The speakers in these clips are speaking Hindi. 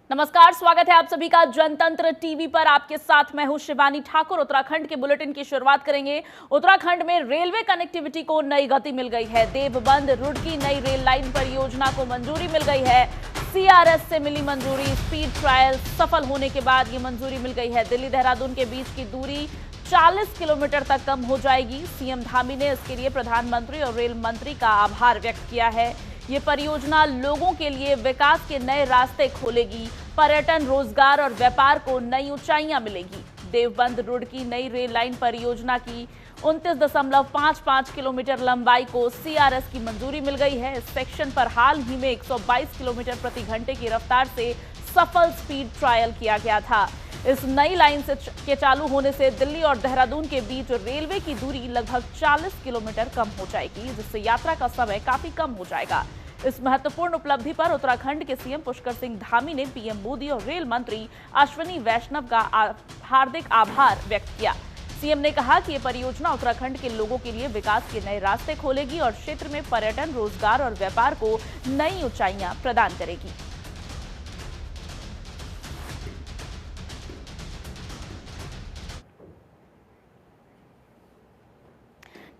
नमस्कार, स्वागत है आप सभी का जनतंत्र टीवी पर। आपके साथ मैं हूं शिवानी ठाकुर। उत्तराखंड के बुलेटिन की शुरुआत करेंगे। उत्तराखंड में रेलवे कनेक्टिविटी को नई गति मिल गई है। देवबंद रुड़की नई रेल लाइन परियोजना को मंजूरी मिल गई है। सीआरएस से मिली मंजूरी। स्पीड ट्रायल सफल होने के बाद ये मंजूरी मिल गई है। दिल्ली देहरादून के बीच की दूरी 40 किलोमीटर तक कम हो जाएगी। सीएम धामी ने इसके लिए प्रधानमंत्री और रेल मंत्री का आभार व्यक्त किया है। ये परियोजना लोगों के लिए विकास के नए रास्ते खोलेगी। पर्यटन, रोजगार और व्यापार को नई ऊंचाइयां मिलेगी। देवबंद रुड़की नई रेल लाइन परियोजना की 29.55 किलोमीटर लंबाई को सीआरएस की मंजूरी मिल गई है। इस सेक्शन पर हाल ही में 122 किलोमीटर प्रति घंटे की रफ्तार से सफल स्पीड ट्रायल किया गया था। इस नई लाइन के चालू होने से दिल्ली और देहरादून के बीच रेलवे की दूरी लगभग 40 किलोमीटर कम हो जाएगी, जिससे यात्रा का समय काफी कम हो जाएगा। इस महत्वपूर्ण उपलब्धि पर उत्तराखंड के सीएम पुष्कर सिंह धामी ने पीएम मोदी और रेल मंत्री अश्विनी वैष्णव का हार्दिक आभार व्यक्त किया। सीएम ने कहा कि यह परियोजना उत्तराखंड के लोगों के लिए विकास के नए रास्ते खोलेगी और क्षेत्र में पर्यटन, रोजगार और व्यापार को नई ऊंचाइयां प्रदान करेगी।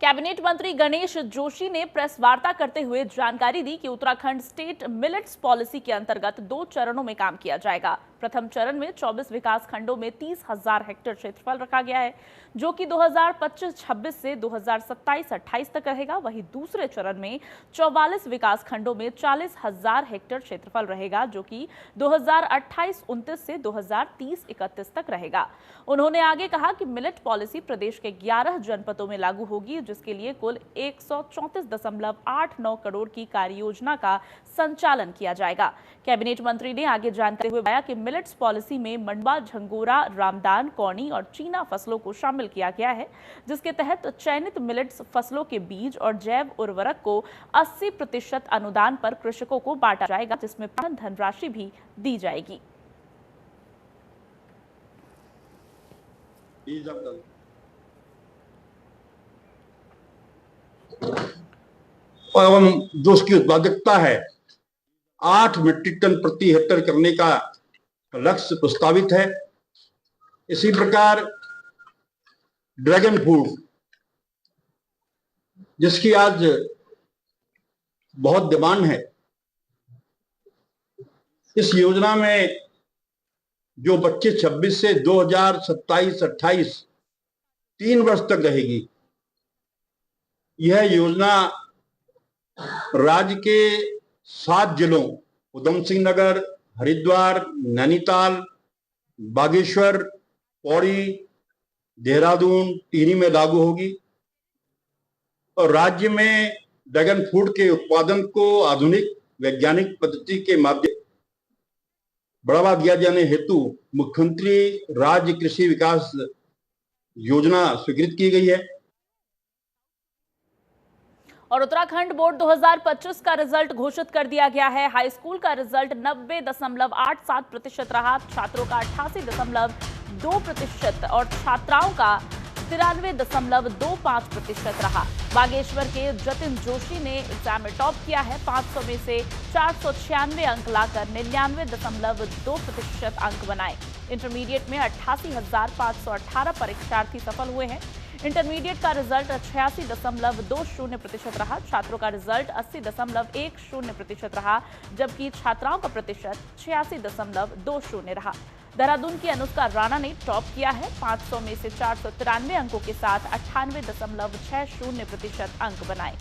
कैबिनेट मंत्री गणेश जोशी ने प्रेस वार्ता करते हुए जानकारी दी कि उत्तराखंड स्टेट मिलेट्स पॉलिसी के अंतर्गत 2 चरणों में काम किया जाएगा। प्रथम चरण में 24 विकास खंडों में 30,000 हेक्टेयर क्षेत्रफल रखा गया है, जो कि 2025-26 से 2027-28 तक रहेगा। वहीं दूसरे चरण में 44 विकास खंडों में 40,000 हेक्टेयर क्षेत्रफल रहेगा, जो कि 2028-29 से 2030-31 तक रहेगा। उन्होंने आगे कहा कि मिलेट पॉलिसी प्रदेश के 11 जनपदों में लागू होगी, जिसके लिए कुल 134.89 करोड़ की कार्य योजना का संचालन किया जाएगा। कैबिनेट मंत्री ने आगे जानते हुए बताया कि मिलेट्स पॉलिसी में मंडवा, झंगोरा, रामदान, कौनी और चीना फसलों को शामिल किया गया है, जिसके तहत चयनित मिलेट्स फसलों के बीज और जैव उर्वरक को 80% अनुदान पर कृषकों को बांटा जाएगा, जिसमें धनराशि भी दी जाएगी। एवं जो उसकी उत्पादकता है 8 मीट्रिक टन प्रति हेक्टेयर करने का लक्ष्य प्रस्तावित है। इसी प्रकार ड्रैगन फ्रूट, जिसकी आज बहुत डिमांड है, इस योजना में जो बच्चे 26 से 2027-28 3 वर्ष तक रहेगी। यह योजना राज्य के 7 जिलों उधम सिंह नगर, हरिद्वार, नैनीताल, बागेश्वर, पौड़ी, देहरादून, टिहरी में लागू होगी और राज्य में ड्रैगन फ्रूट के उत्पादन को आधुनिक वैज्ञानिक पद्धति के माध्यम बढ़ावा दिया जाने हेतु मुख्यमंत्री राज्य कृषि विकास योजना स्वीकृत की गई है। और उत्तराखंड बोर्ड 2025 का रिजल्ट घोषित कर दिया गया है। हाई स्कूल का रिजल्ट 90.87% रहा, छात्रों का 88.2% और छात्राओं का 93.25% रहा। बागेश्वर के जतिन जोशी ने एग्जाम में टॉप किया है। 500 में से 496 अंक लाकर 99.2% अंक बनाए। इंटरमीडिएट में 88,518 परीक्षार्थी सफल हुए हैं। इंटरमीडिएट का रिजल्ट 86.20% रहा। छात्रों का रिजल्ट 80.10% रहा, जबकि छात्राओं का प्रतिशत 86.20 रहा। देहरादून की अनुष्का राणा ने टॉप किया है। 500 में से 493 अंकों के साथ 98.60% अंक बनाए।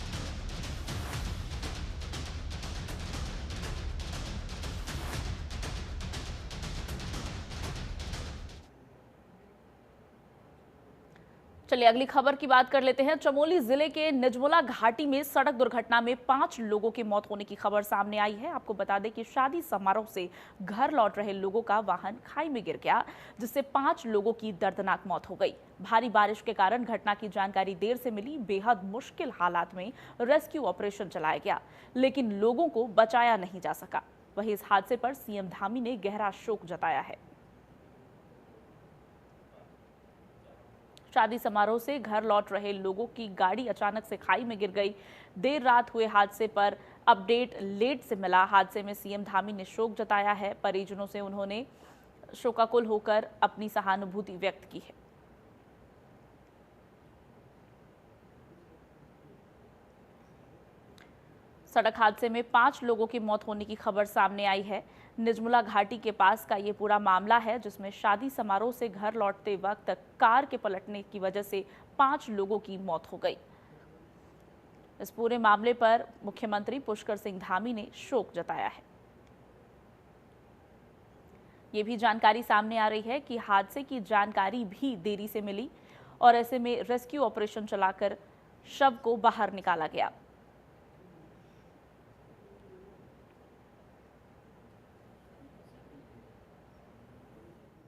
चलिए अगली खबर की बात कर लेते हैं। चमोली जिले के निजमुला घाटी में सड़क दुर्घटना में 5 लोगों की मौत होने की खबर सामने आई है। आपको बता दें कि शादी समारोह से घर लौट रहे लोगों का वाहन खाई में गिर गया, जिससे 5 लोगों की दर्दनाक मौत हो गई। भारी बारिश के कारण घटना की जानकारी देर से मिली। बेहद मुश्किल हालात में रेस्क्यू ऑपरेशन चलाया गया, लेकिन लोगों को बचाया नहीं जा सका। वहीं इस हादसे पर सीएम धामी ने गहरा शोक जताया है। शादी समारोह से घर लौट रहे लोगों की गाड़ी अचानक से खाई में गिर गई। देर रात हुए हादसे पर अपडेट लेट से मिला। हादसे में सीएम धामी ने शोक जताया है। परिजनों से उन्होंने शोकाकुल होकर अपनी सहानुभूति व्यक्त की है। सड़क हादसे में 5 लोगों की मौत होने की खबर सामने आई है। निजमुला घाटी के पास का ये पूरा मामला है, जिसमें शादी समारोह से घर लौटते वक्त कार के पलटने की वजह से 5 लोगों की मौत हो गई। इस पूरे मामले पर मुख्यमंत्री पुष्कर सिंह धामी ने शोक जताया है। ये भी जानकारी सामने आ रही है कि हादसे की जानकारी भी देरी से मिली और ऐसे में रेस्क्यू ऑपरेशन चलाकर शव को बाहर निकाला गया।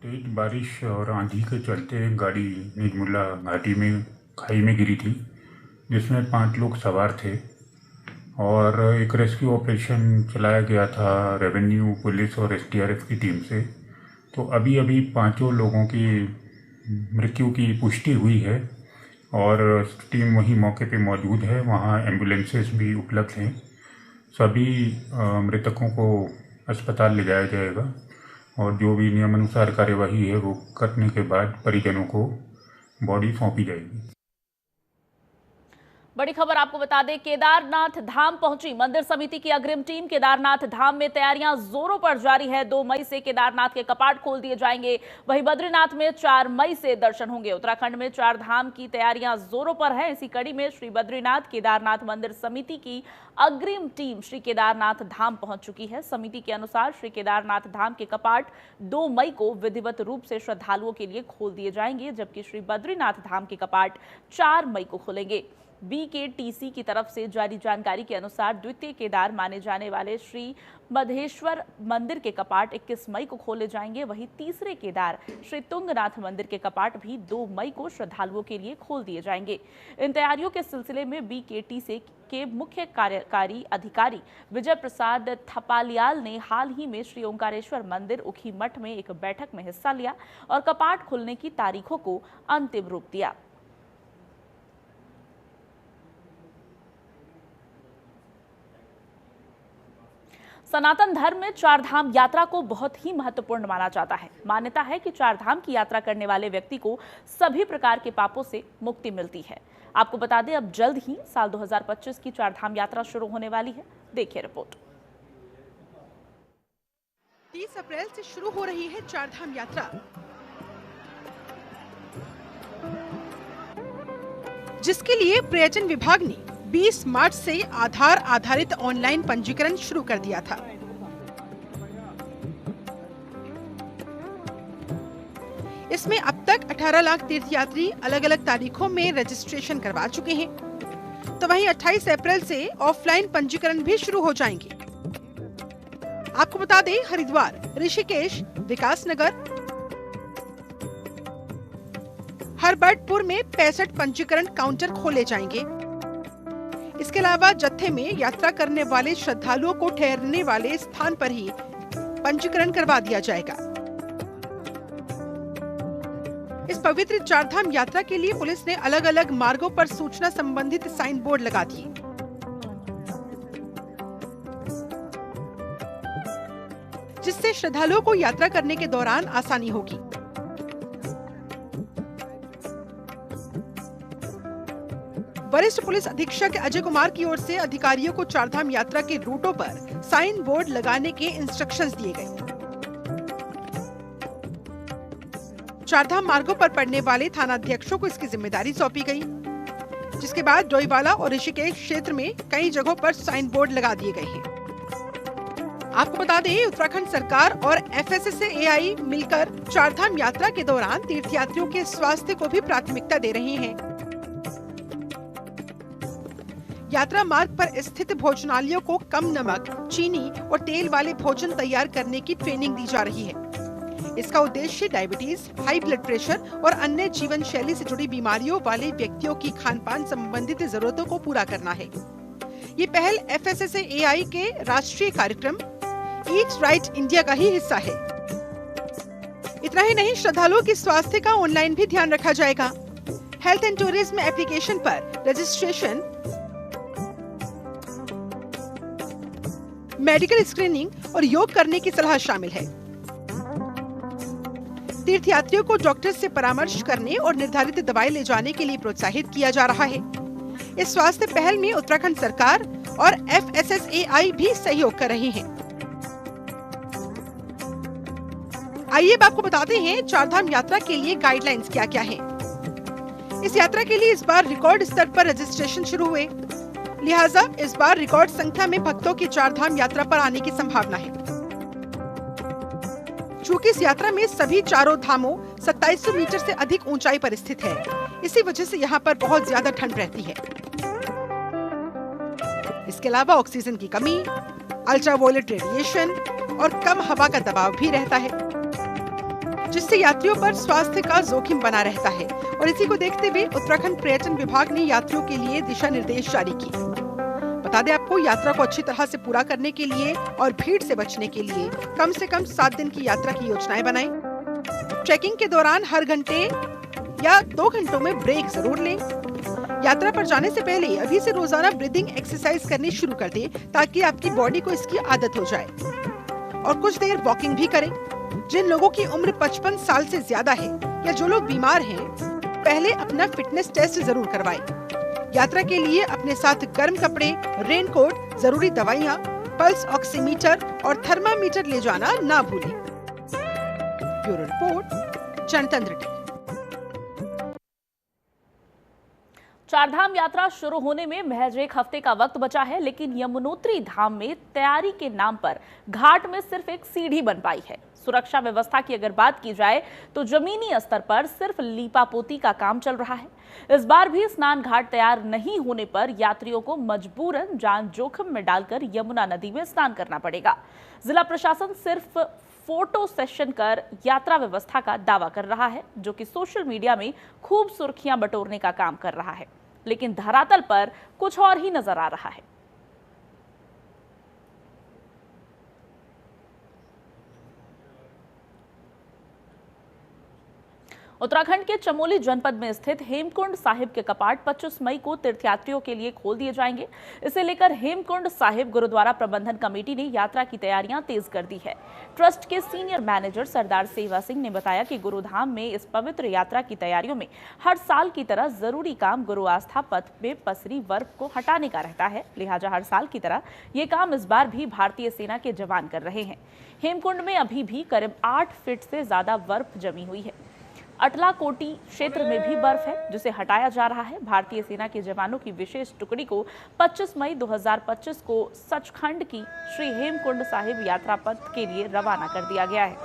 तेज बारिश और आंधी के चलते गाड़ी निजमुला घाटी में खाई में गिरी थी, जिसमें 5 लोग सवार थे और एक रेस्क्यू ऑपरेशन चलाया गया था रेवेन्यू, पुलिस और एसडीआरएफ की टीम से। तो अभी 5 लोगों की मृत्यु की पुष्टि हुई है और टीम वहीं मौके पे मौजूद है। वहाँ एम्बुलेंसेस भी उपलब्ध हैं। सभी मृतकों को अस्पताल ले जाया जाएगा और जो भी नियमानुसार कार्यवाही है वो करने के बाद परिजनों को बॉडी सौंपी जाएगी। बड़ी खबर आपको बता दें, केदारनाथ धाम पहुंची मंदिर समिति की अग्रिम टीम। केदारनाथ धाम में तैयारियां जोरों पर जारी है। 2 मई से केदारनाथ के कपाट खोल दिए जाएंगे। वहीं बद्रीनाथ में 4 मई से दर्शन होंगे। उत्तराखंड में 4 धाम की तैयारियां जोरों पर है। इसी कड़ी में श्री बद्रीनाथ केदारनाथ मंदिर समिति की अग्रिम टीम श्री केदारनाथ धाम पहुंच चुकी है। समिति के अनुसार श्री केदारनाथ धाम के कपाट 2 मई को विधिवत रूप से श्रद्धालुओं के लिए खोल दिए जाएंगे, जबकि श्री बद्रीनाथ धाम के कपाट 4 मई को खुलेंगे। BKTC की तरफ से जारी जानकारी के अनुसार द्वितीय केदार माने जाने वाले श्री मधेश्वर मंदिर के कपाट 21 मई को खोले जाएंगे। वहीं तीसरे केदार श्री तुंगनाथ मंदिर के कपाट भी 2 मई को श्रद्धालुओं के लिए खोल दिए जाएंगे। इन तैयारियों के सिलसिले में BKTC के मुख्य कार्यकारी अधिकारी विजय प्रसाद थपालियाल ने हाल ही में श्री ओंकारेश्वर मंदिर उखी मठ में एक बैठक में हिस्सा लिया और कपाट खुलने की तारीखों को अंतिम रूप दिया। सनातन धर्म में 4 धाम यात्रा को बहुत ही महत्वपूर्ण माना जाता है। मान्यता है कि 4 धाम की यात्रा करने वाले व्यक्ति को सभी प्रकार के पापों से मुक्ति मिलती है। आपको बता दें, अब जल्द ही साल 2025 की 4 धाम यात्रा शुरू होने वाली है। देखिए रिपोर्ट। 30 अप्रैल से शुरू हो रही है 4 धाम यात्रा, जिसके लिए पर्यटन विभाग ने 20 मार्च से आधार आधारित ऑनलाइन पंजीकरण शुरू कर दिया था। इसमें अब तक 18 लाख तीर्थयात्री अलग अलग तारीखों में रजिस्ट्रेशन करवा चुके हैं। तो वहीं 28 अप्रैल से ऑफलाइन पंजीकरण भी शुरू हो जाएंगे। आपको बता दें, हरिद्वार, ऋषिकेश, विकासनगर, हरबर्टपुर में 65 पंजीकरण काउंटर खोले जाएंगे। इसके अलावा जत्थे में यात्रा करने वाले श्रद्धालुओं को ठहरने वाले स्थान पर ही पंजीकरण करवा दिया जाएगा। इस पवित्र 4 धाम यात्रा के लिए पुलिस ने अलग अलग मार्गों पर सूचना संबंधित साइन बोर्ड लगा दिए, जिससे श्रद्धालुओं को यात्रा करने के दौरान आसानी होगी। वरिष्ठ पुलिस अधीक्षक अजय कुमार की ओर से अधिकारियों को 4 धाम यात्रा के रूटों पर साइन बोर्ड लगाने के इंस्ट्रक्शंस दिए गए। 4 धाम मार्गों पर पड़ने वाले थानाध्यक्षों को इसकी जिम्मेदारी सौंपी गई, जिसके बाद डोईवाला और ऋषिकेश क्षेत्र में कई जगहों पर साइन बोर्ड लगा दिए गए हैं। आपको बता दें, उत्तराखंड सरकार और FSSAI मिलकर 4 धाम यात्रा के दौरान तीर्थयात्रियों के स्वास्थ्य को भी प्राथमिकता दे रहे हैं। यात्रा मार्ग पर स्थित भोजनालयों को कम नमक, चीनी और तेल वाले भोजन तैयार करने की ट्रेनिंग दी जा रही है। इसका उद्देश्य डायबिटीज, हाई ब्लड प्रेशर और अन्य जीवन शैली से जुड़ी बीमारियों वाले व्यक्तियों की खान-पान संबंधित जरूरतों को पूरा करना है। ये पहल FSSAI के राष्ट्रीय कार्यक्रम ईट राइट इंडिया का ही हिस्सा है। इतना ही नहीं, श्रद्धालुओं के स्वास्थ्य का ऑनलाइन भी ध्यान रखा जाएगा। हेल्थ एंड टूरिज्म एप्लीकेशन पर रजिस्ट्रेशन मेडिकल स्क्रीनिंग और योग करने की सलाह शामिल है। तीर्थयात्रियों को डॉक्टर से परामर्श करने और निर्धारित दवाएं ले जाने के लिए प्रोत्साहित किया जा रहा है। इस स्वास्थ्य पहल में उत्तराखंड सरकार और FSSAI भी सहयोग कर रहे हैं। आइए अब आपको बताते हैं चारधाम यात्रा के लिए गाइडलाइंस क्या क्या हैं। इस यात्रा के लिए इस बार रिकॉर्ड स्तर पर रजिस्ट्रेशन शुरू हुए, लिहाजा इस बार रिकॉर्ड संख्या में भक्तों की चारधाम यात्रा पर आने की संभावना है। चूंकि इस यात्रा में सभी चारों धामों 2700 मीटर से अधिक ऊंचाई पर स्थित है, इसी वजह से यहाँ पर बहुत ज्यादा ठंड रहती है। इसके अलावा ऑक्सीजन की कमी, अल्ट्रावायलेट रेडिएशन और कम हवा का दबाव भी रहता है, जिससे यात्रियों पर स्वास्थ्य का जोखिम बना रहता है। और इसी को देखते हुए उत्तराखंड पर्यटन विभाग ने यात्रियों के लिए दिशा निर्देश जारी किए। बता दें आपको, यात्रा को अच्छी तरह से पूरा करने के लिए और भीड़ से बचने के लिए कम से कम 7 दिन की यात्रा की योजनाएं बनाएं। ट्रैकिंग के दौरान हर घंटे या 2 घंटों में ब्रेक जरूर लें। यात्रा पर जाने से पहले अभी से रोजाना ब्रीदिंग एक्सरसाइज करनी शुरू कर दें, ताकि आपकी बॉडी को इसकी आदत हो जाए। और कुछ देर वॉकिंग भी करें। जिन लोगों की उम्र 55 साल से ज्यादा है या जो लोग बीमार हैं, पहले अपना फिटनेस टेस्ट जरूर करवाएं। यात्रा के लिए अपने साथ गर्म कपड़े, रेनकोट, जरूरी दवाइयाँ, पल्स ऑक्सीमीटर और थर्मामीटर ले जाना ना भूलें। ब्यूरो रिपोर्ट, जनतंत्र टीवी। चारधाम यात्रा शुरू होने में महज 1 हफ्ते का वक्त बचा है, लेकिन यमुनोत्री धाम में तैयारी के नाम पर घाट में सिर्फ एक सीढ़ी बन पाई है। सुरक्षा व्यवस्था की अगर बात की जाए तो जमीनी स्तर पर सिर्फ लीपापोती का काम चल रहा है। इस बार भी स्नान घाट तैयार नहीं होने पर यात्रियों को मजबूरन जान जोखिम में डालकर यमुना नदी में स्नान करना पड़ेगा। जिला प्रशासन सिर्फ फोटो सेशन कर यात्रा व्यवस्था का दावा कर रहा है, जो कि सोशल मीडिया में खूब सुर्खियां बटोरने का काम कर रहा है, लेकिन धरातल पर कुछ और ही नजर आ रहा है। उत्तराखंड के चमोली जनपद में स्थित हेमकुंड साहिब के कपाट 25 मई को तीर्थयात्रियों के लिए खोल दिए जाएंगे। इसे लेकर हेमकुंड साहिब गुरुद्वारा प्रबंधन कमेटी ने यात्रा की तैयारियां तेज कर दी है। ट्रस्ट के सीनियर मैनेजर सरदार सेवा सिंह ने बताया कि गुरुधाम में इस पवित्र यात्रा की तैयारियों में हर साल की तरह जरूरी काम गुरु आस्था पथ में पसरी बर्फ को हटाने का रहता है। लिहाजा हर साल की तरह ये काम इस बार भी भारतीय सेना के जवान कर रहे हैं। हेमकुंड में अभी भी करीब 8 फीट से ज्यादा बर्फ जमी हुई है। अटलाकोटी क्षेत्र में भी बर्फ है, जिसे हटाया जा रहा है। भारतीय सेना के जवानों की विशेष टुकड़ी को 25 मई 2025 को सचखंड की श्री हेमकुंड साहिब यात्रा पथ के लिए रवाना कर दिया गया है।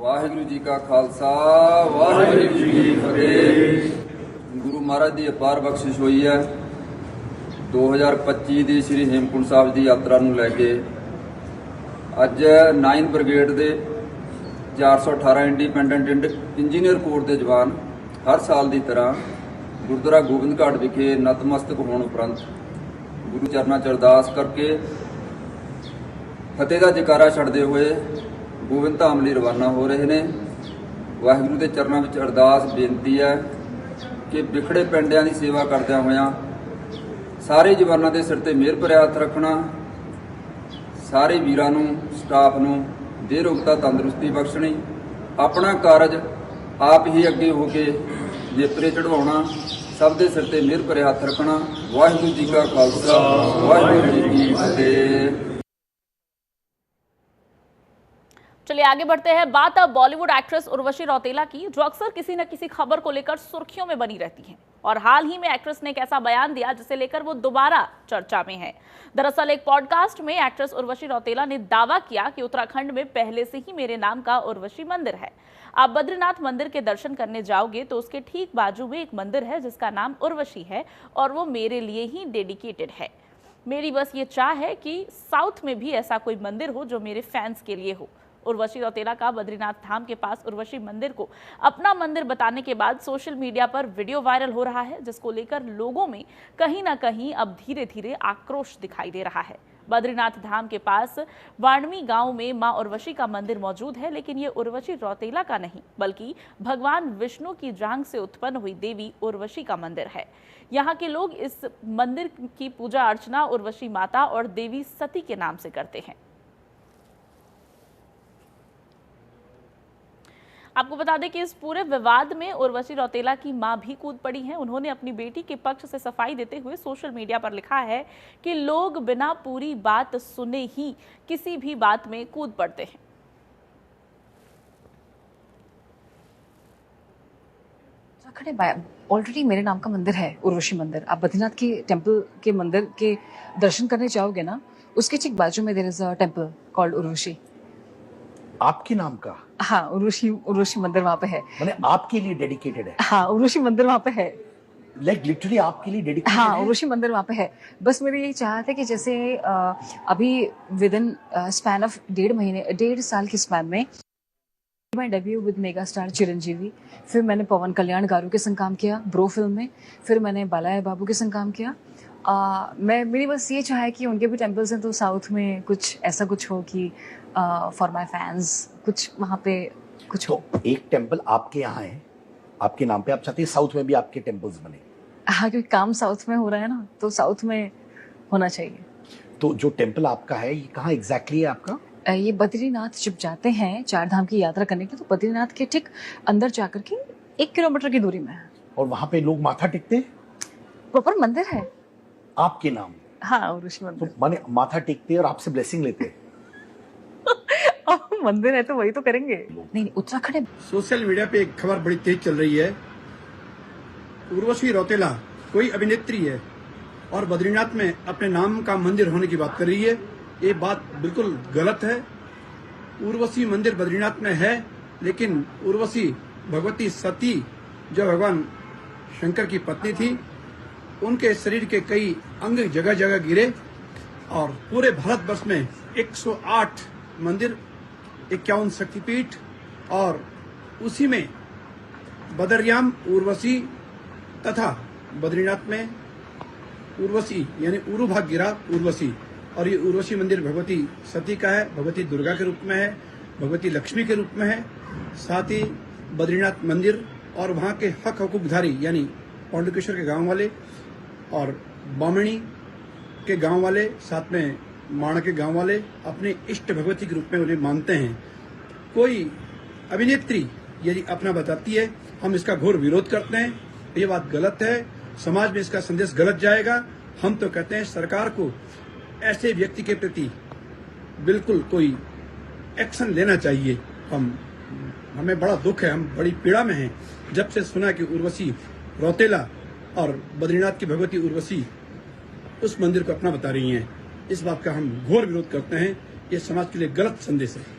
वाहिगुरु जी का खालसा, वाहिगुरु जी की फतेह। गुरु महाराज की अपार बख्शिश हुई है। 2025 ਦੀ श्री हेमकुंड साहिब की यात्रा ਨੂੰ ਲੈ ਕੇ ਅੱਜ 9 ਬ੍ਰਿਗੇਡ ਦੇ 418 ਇੰਡੀਪੈਂਡੈਂਟ ਇੰਜੀਨੀਅਰ ਕੋਰ ਦੇ ਜਵਾਨ ਹਰ ਸਾਲ ਦੀ ਤਰ੍ਹਾਂ ਗੁਰਦੁਆਰਾ ਗੋਬਿੰਦ ਘਾਟ ਵਿਖੇ ਨਤਮਸਤਕ ਹੋਣ ਉਪਰੰਤ ਗੁਰੂ ਚਰਨਾਂ 'ਚ ਅਰਦਾਸ ਕਰਕੇ ਫਤਿਹ ਦਾ ਜੈਕਾਰਾ ਛੱਡਦੇ ਹੋਏ ਗੋਬਿੰਦ ਧਾਮ ਲਈ ਰਵਾਨਾ ਹੋ ਰਹੇ ਨੇ। ਵਾਹਿਗੁਰੂ ਦੇ ਚਰਨਾਂ ਵਿੱਚ ਅਰਦਾਸ ਬੇਨਤੀ ਹੈ ਕਿ ਵਿਖੜੇ ਪਿੰਡਾਂ ਦੀ ਸੇਵਾ ਕਰਦਿਆਂ ਹੋਇਆਂ ਸਾਰੇ ਜਵਾਨਾਂ ਦੇ ਸਿਰ ਤੇ ਮਿਹਰ ਭਰਿਆ ਹੱਥ ਰੱਖਣਾ, ਸਾਰੇ ਵੀਰਾਂ ਨੂੰ ਸਟਾਫ ਨੂੰ ਦੇਰੋਗਤਾ ਤੰਦਰੁਸਤੀ ਬਖਸ਼ਣੀ, ਆਪਣਾ ਕਾਰਜ ਆਪ ਹੀ ਅੱਗੇ ਹੋ ਕੇ ਨੇਪਰੇ ਚੜਵਾਉਣਾ, ਸਭ ਦੇ ਸਿਰ ਤੇ ਮਿਹਰ ਭਰੇ ਹੱਥ ਰੱਖਣਾ। ਵਾਹਿਗੁਰੂ ਜੀ ਕਾ ਖਾਲਸਾ, ਵਾਹਿਗੁਰੂ जी की फतेह। चलिए आगे बढ़ते हैं। बात अब बॉलीवुड एक्ट्रेस उर्वशी रौतेला की, जो अक्सर किसी न किसी खबर को लेकर सुर्खियों में बनी रहती हैं। और हाल ही में एक्ट्रेस ने एक ऐसा बयान दिया जिसे लेकर वो दोबारा चर्चा में है। दरअसल एक पॉडकास्ट में एक्ट्रेस उर्वशी रौतेला ने दावा किया कि उत्तराखंड में पहले से ही मेरे नाम का उर्वशी मंदिर है। आप बद्रीनाथ मंदिर के दर्शन करने जाओगे तो उसके ठीक बाजू में एक मंदिर है जिसका नाम उर्वशी है और वो मेरे लिए ही डेडिकेटेड है। मेरी बस ये चाह है कि साउथ में भी ऐसा कोई मंदिर हो जो मेरे फैंस के लिए हो। उर्वशी रौतेला का बद्रीनाथ धाम के पास उर्वशी मंदिर को अपना मंदिर बताने के बाद सोशल मीडिया पर वीडियो वायरल हो रहा है, जिसको लेकर लोगों में कहीं ना कहीं अब धीरे धीरे आक्रोश दिखाई दे रहा है। बद्रीनाथ धाम के पास वाणवी गांव में मां उर्वशी का मंदिर मौजूद है, लेकिन ये उर्वशी रौतेला का नहीं बल्कि भगवान विष्णु की जांघ से उत्पन्न हुई देवी उर्वशी का मंदिर है। यहाँ के लोग इस मंदिर की पूजा अर्चना उर्वशी माता और देवी सती के नाम से करते हैं। आपको बता दें कि इस पूरे विवाद में उर्वशी रौतेला की मां भी कूद पड़ी हैं। उन्होंने अपनी बेटी के पक्ष से सफाई देते हुए सोशल मीडिया पर लिखा है कि लोग बिना पूरी बात सुने ही किसी भी बात में कूद पड़ते हैं। ऑलरेडी मेरे नाम का मंदिर है, उर्वशी मंदिर। आप बद्रीनाथ के टेम्पल के मंदिर के दर्शन करने जाओगे ना, उसके ठीक बाजू में there is a temple called Urvashi. आपके नाम का? हाँ, उर्वशी मंदिर वहाँ पे है। माने आपके लिए डेडिकेटेड है? हाँ, उर्वशी मंदिर वहाँ पे है। लाइक लिटरली आपके लिए डेडिकेटेड हाँ, है? उर्वशी मंदिर वहाँ पे है। बस मेरी यही चाहत है कि जैसे अभी विद इन स्पैन ऑफ 1.5 साल के स्पैन में माई debut with mega star Chiranjeevi, फिर मैंने पवन कल्याण गारू के संग काम किया ब्रो फिल्म में, फिर मैंने बालाया बाबू के संग काम किया। मेरी बस ये चाह है कि उनके भी टेम्पल्स हैं तो साउथ में कुछ ऐसा कुछ हो कि फॉर माई फैंस कुछ वहाँ पे कुछ हो। तो एक टेम्पल आपके यहाँ है, आपके नाम पे, आप चाहते हैं साउथ में भी आपके टेम्पल्स बने? हाँ, क्योंकि काम साउथ में हो रहा है ना, तो साउथ में होना चाहिए। तो जो टेम्पल आपका है ये कहाँ एग्जैक्टली है आपका? ये बद्रीनाथ जब जाते हैं 4 धाम की यात्रा करने के लिए, तो बद्रीनाथ के ठीक अंदर जाकर के 1 किलोमीटर की दूरी में है। और वहाँ पे लोग माथा टेकते हैं? प्रॉपर मंदिर है आपके नाम? हाँ, उर्वशी मंदिर। तो माने माथा टेकते हैं और आपसे ब्लेसिंग लेते हैं? मंदिर है तो वही तो करेंगे। नहीं, उत्तराखंड है। सोशल मीडिया पे एक खबर बड़ी तेज चल रही है। उर्वशी रौतेला कोई अभिनेत्री है और बद्रीनाथ में अपने नाम का मंदिर होने की बात कर रही है। ये बात बिल्कुल गलत है। उर्वशी मंदिर बद्रीनाथ में है, लेकिन उर्वशी भगवती सती जो भगवान शंकर की पत्नी थी, उनके शरीर के कई अंग जगह जगह गिरे और पूरे भारतवर्ष में 108 मंदिर, 51 शक्तिपीठ और उसी में बदरयाम उर्वशी तथा बद्रीनाथ में उर्वशी यानी उरुभाग गिरा उर्वशी। और ये उर्वशी मंदिर भगवती सती का है, भगवती दुर्गा के रूप में है, भगवती लक्ष्मी के रूप में है। साथ ही बद्रीनाथ मंदिर और वहाँ के हक हकूकधारी यानी पांडुकेश्वर के गांव वाले और बामणी के गांव वाले, साथ में माणा के गांव वाले अपने इष्ट भगवती के रूप में उन्हें मानते हैं। कोई अभिनेत्री यदि अपना बताती है, हम इसका घोर विरोध करते हैं। ये बात गलत है, समाज में इसका संदेश गलत जाएगा। हम तो कहते हैं सरकार को ऐसे व्यक्ति के प्रति बिल्कुल कोई एक्शन लेना चाहिए। हमें बड़ा दुख है, हम बड़ी पीड़ा में हैं जब से सुना कि उर्वशी रौतेला और बद्रीनाथ की भगवती उर्वशी उस मंदिर को अपना बता रही हैं। इस बात का हम घोर विरोध करते हैं। ये समाज के लिए गलत संदेश है।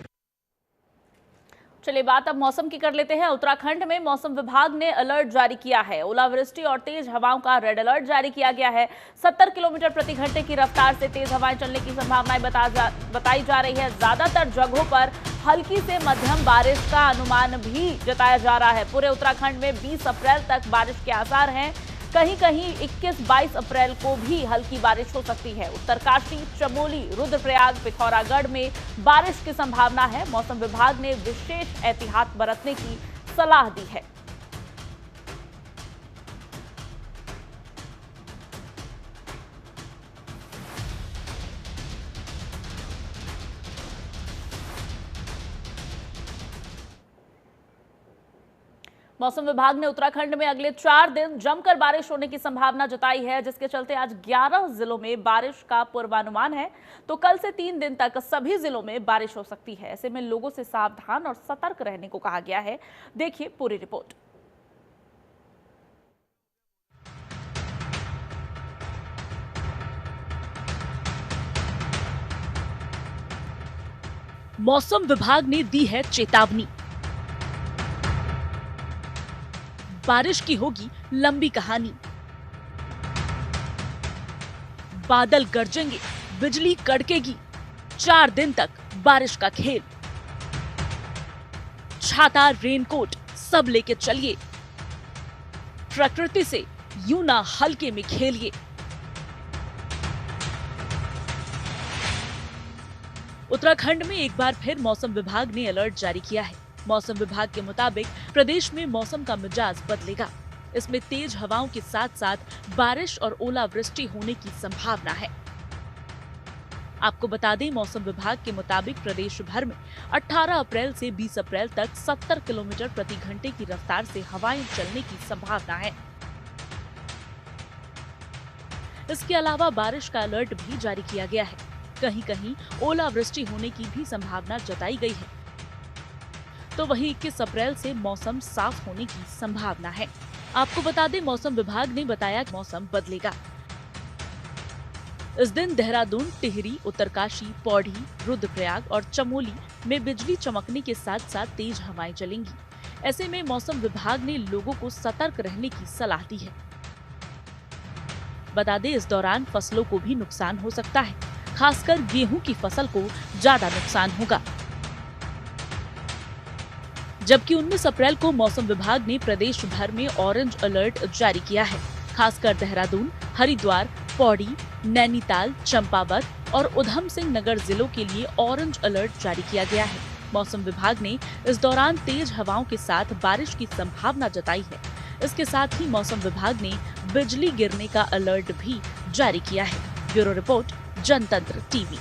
चलिए बात अब मौसम की कर लेते हैं। उत्तराखंड में मौसम विभाग ने अलर्ट जारी किया है। ओलावृष्टि और तेज हवाओं का रेड अलर्ट जारी किया गया है। 70 किलोमीटर प्रति घंटे की रफ्तार से तेज हवाएं चलने की संभावनाएं बताई जा रही है। ज्यादातर जगहों पर हल्की से मध्यम बारिश का अनुमान भी जताया जा रहा है। पूरे उत्तराखंड में 20 अप्रैल तक बारिश के आसार हैं। कहीं कहीं 21-22 अप्रैल को भी हल्की बारिश हो सकती है। उत्तरकाशी, चमोली, रुद्रप्रयाग, पिथौरागढ़ में बारिश की संभावना है। मौसम विभाग ने विशेष एहतियात बरतने की सलाह दी है। मौसम विभाग ने उत्तराखंड में अगले 4 दिन जमकर बारिश होने की संभावना जताई है, जिसके चलते आज 11 जिलों में बारिश का पूर्वानुमान है। तो कल से 3 दिन तक सभी जिलों में बारिश हो सकती है। ऐसे में लोगों से सावधान और सतर्क रहने को कहा गया है। देखिए पूरी रिपोर्ट। मौसम विभाग ने दी है चेतावनी। बारिश की होगी लंबी कहानी। बादल गरजेंगे, बिजली कड़केगी। 4 दिन तक बारिश का खेल। छाता, रेनकोट सब लेके चलिए। प्रकृति से यूं ना हल्के में खेलिए। उत्तराखंड में एक बार फिर मौसम विभाग ने अलर्ट जारी किया है। मौसम विभाग के मुताबिक प्रदेश में मौसम का मिजाज बदलेगा। इसमें तेज हवाओं के साथ साथ बारिश और ओलावृष्टि होने की संभावना है। आपको बता दें, मौसम विभाग के मुताबिक प्रदेश भर में 18 अप्रैल से 20 अप्रैल तक 70 किलोमीटर प्रति घंटे की रफ्तार से हवाएं चलने की संभावना है। इसके अलावा बारिश का अलर्ट भी जारी किया गया है। कहीं कहीं ओलावृष्टि होने की भी संभावना जताई गई है। तो वहीं 21 अप्रैल से मौसम साफ होने की संभावना है। आपको बता दें, मौसम विभाग ने बताया कि मौसम बदलेगा। इस दिन देहरादून, टिहरी, उत्तरकाशी, पौड़ी, रुद्रप्रयाग और चमोली में बिजली चमकने के साथ साथ तेज हवाएं चलेंगी। ऐसे में मौसम विभाग ने लोगों को सतर्क रहने की सलाह दी है। बता दें, इस दौरान फसलों को भी नुकसान हो सकता है। खासकर गेहूं की फसल को ज्यादा नुकसान होगा। जबकि 19 अप्रैल को मौसम विभाग ने प्रदेश भर में ऑरेंज अलर्ट जारी किया है। खासकर देहरादून, हरिद्वार, पौड़ी, नैनीताल, चंपावत और उधम सिंह नगर जिलों के लिए ऑरेंज अलर्ट जारी किया गया है। मौसम विभाग ने इस दौरान तेज हवाओं के साथ बारिश की संभावना जताई है। इसके साथ ही मौसम विभाग ने बिजली गिरने का अलर्ट भी जारी किया है। ब्यूरो रिपोर्ट, जनतंत्र टीवी।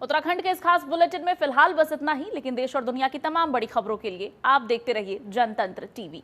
उत्तराखंड के इस खास बुलेटिन में फिलहाल बस इतना ही, लेकिन देश और दुनिया की तमाम बड़ी खबरों के लिए आप देखते रहिए जनतंत्र टीवी।